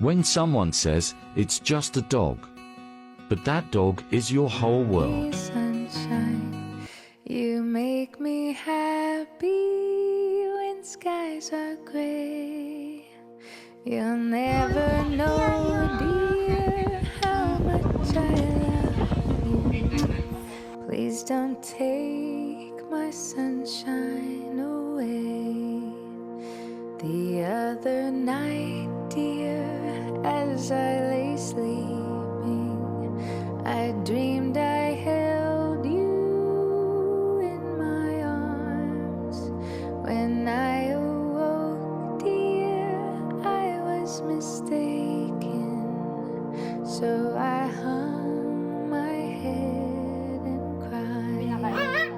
When someone says it's just a dog, but that dog is your whole world. Sunshine, you make me happy when skies are gray. You'll never know, dear, how much I love you. Please don't take my sunshine away. The other night, dear, as I lay sleeping, I dreamed I held you in my arms. When I awoke, dear, I was mistaken. So I hung my head and cried.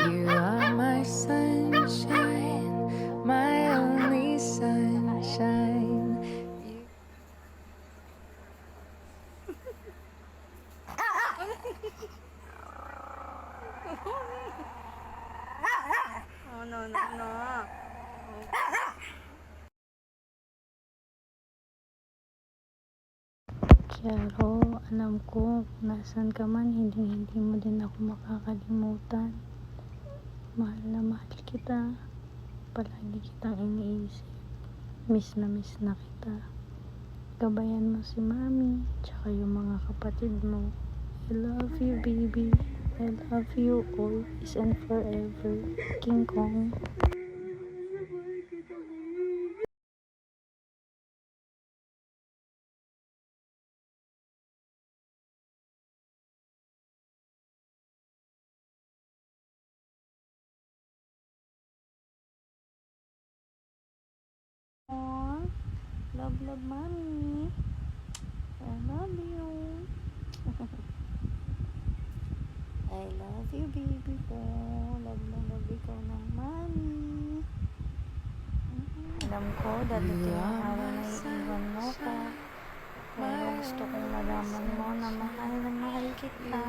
You are my sunshine, my only sunshine. Oh, no, no, no. Kiaro, alam ko kung nasan ka man, hindi mo din ako makakalimutan. Mahal na mahal kita. Palagi kitang iniisip. Miss na kita. Gabayan mo si mami, tsaka yung mga kapatid mo. I love you, baby. I love you always and forever. King Kong. Aww. Love, mommy. I love you. I love you, baby ko. Love ikaw ng mommy. Alam ko, dadating ang araw na iiwan mo ko. Pero gusto kong malaman mo na mahal kita.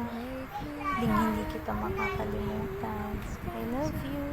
Hindi kita makakalimutan. I love you.